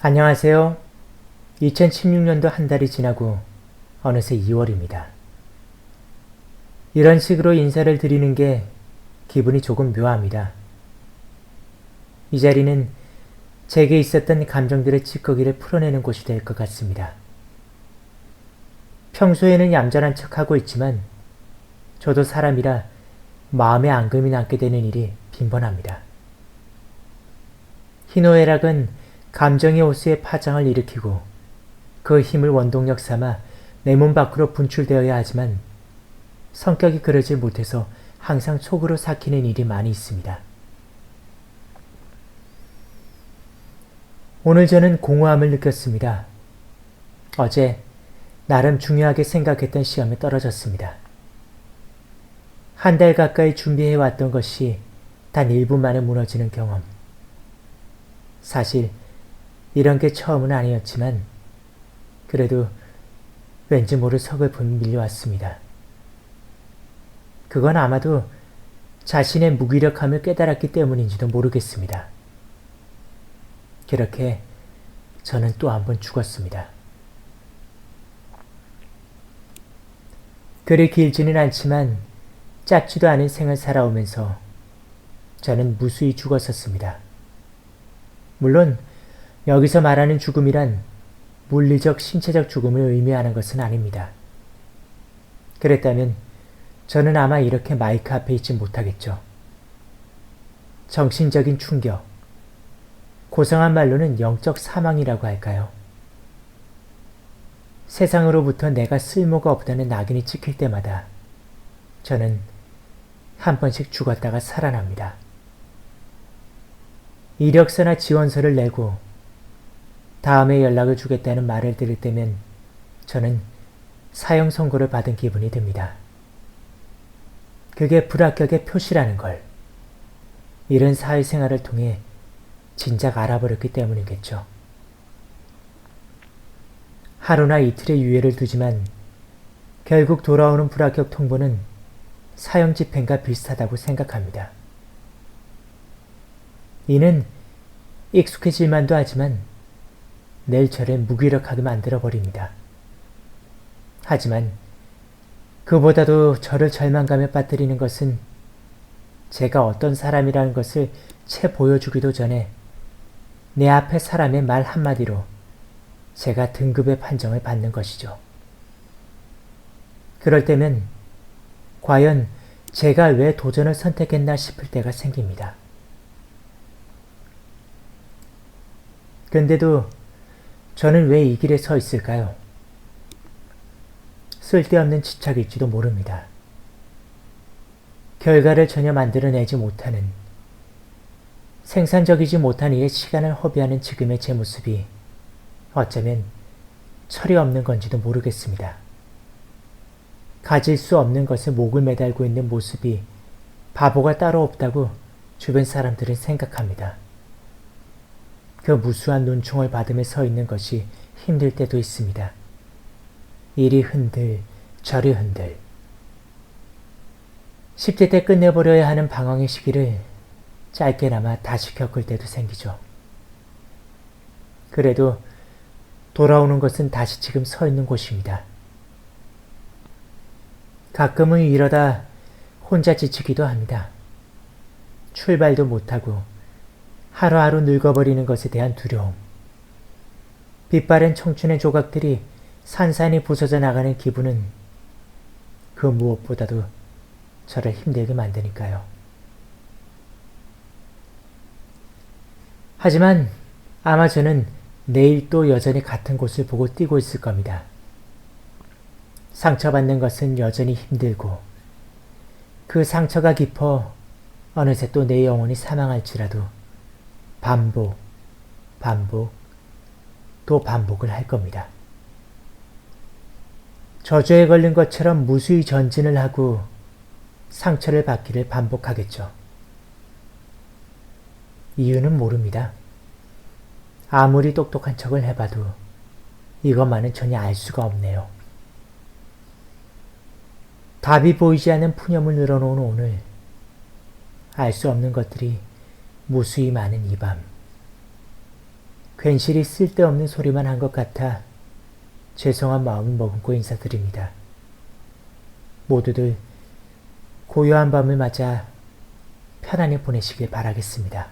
안녕하세요. 2016년도 한 달이 지나고 어느새 2월입니다. 이런 식으로 인사를 드리는 게 기분이 조금 묘합니다. 이 자리는 제게 있었던 감정들의 찌꺼기를 풀어내는 곳이 될 것 같습니다. 평소에는 얌전한 척하고 있지만 저도 사람이라 마음에 앙금이 남게 되는 일이 빈번합니다. 희노애락은 감정의 호수에 파장을 일으키고 그 힘을 원동력 삼아 내 몸 밖으로 분출되어야 하지만 성격이 그러지 못해서 항상 속으로 삭히는 일이 많이 있습니다. 오늘 저는 공허함을 느꼈습니다. 어제 나름 중요하게 생각했던 시험에 떨어졌습니다. 한 달 가까이 준비해왔던 것이 단 1분 만에 무너지는 경험. 사실 이런 게 처음은 아니었지만 그래도 왠지 모를 서글픔이 밀려왔습니다. 그건 아마도 자신의 무기력함을 깨달았기 때문인지도 모르겠습니다. 그렇게 저는 또 한 번 죽었습니다. 그리 길지는 않지만 짧지도 않은 생을 살아오면서 저는 무수히 죽었었습니다. 물론 여기서 말하는 죽음이란 물리적, 신체적 죽음을 의미하는 것은 아닙니다. 그랬다면 저는 아마 이렇게 마이크 앞에 있지 못하겠죠. 정신적인 충격, 고상한 말로는 영적 사망이라고 할까요? 세상으로부터 내가 쓸모가 없다는 낙인이 찍힐 때마다 저는 한 번씩 죽었다가 살아납니다. 이력서나 지원서를 내고 다음에 연락을 주겠다는 말을 들을 때면 저는 사형 선고를 받은 기분이 듭니다. 그게 불합격의 표시라는 걸 이런 사회생활을 통해 진작 알아버렸기 때문이겠죠. 하루나 이틀의 유예를 두지만 결국 돌아오는 불합격 통보는 사형 집행과 비슷하다고 생각합니다. 이는 익숙해질만도 하지만 내일 저를 무기력하게 만들어버립니다. 하지만 그보다도 저를 절망감에 빠뜨리는 것은 제가 어떤 사람이라는 것을 채 보여주기도 전에 내 앞에 사람의 말 한마디로 제가 등급의 판정을 받는 것이죠. 그럴 때면 과연 제가 왜 도전을 선택했나 싶을 때가 생깁니다. 근데도 저는 왜 이 길에 서 있을까요? 쓸데없는 집착일지도 모릅니다. 결과를 전혀 만들어내지 못하는, 생산적이지 못한 일에 시간을 허비하는 지금의 제 모습이 어쩌면 철이 없는 건지도 모르겠습니다. 가질 수 없는 것에 목을 매달고 있는 모습이 바보가 따로 없다고 주변 사람들은 생각합니다. 그 무수한 눈총을 받으며 서 있는 것이 힘들 때도 있습니다. 이리 흔들, 저리 흔들. 10대 때 끝내버려야 하는 방황의 시기를 짧게나마 다시 겪을 때도 생기죠. 그래도 돌아오는 것은 다시 지금 서 있는 곳입니다. 가끔은 이러다 혼자 지치기도 합니다. 출발도 못하고 하루하루 늙어버리는 것에 대한 두려움. 빛바랜 청춘의 조각들이 산산이 부서져 나가는 기분은 그 무엇보다도 저를 힘들게 만드니까요. 하지만 아마 저는 내일 또 여전히 같은 곳을 보고 뛰고 있을 겁니다. 상처받는 것은 여전히 힘들고 그 상처가 깊어 어느새 또 내 영혼이 사망할지라도 반복, 또 반복을 할 겁니다. 저주에 걸린 것처럼 무수히 전진을 하고 상처를 받기를 반복하겠죠. 이유는 모릅니다. 아무리 똑똑한 척을 해봐도 이것만은 전혀 알 수가 없네요. 답이 보이지 않는 푸념을 늘어놓은 오늘, 알 수 없는 것들이 무수히 많은 이 밤, 괜시리 쓸데없는 소리만 한 것 같아 죄송한 마음을 머금고 인사드립니다. 모두들 고요한 밤을 맞아 편안히 보내시길 바라겠습니다.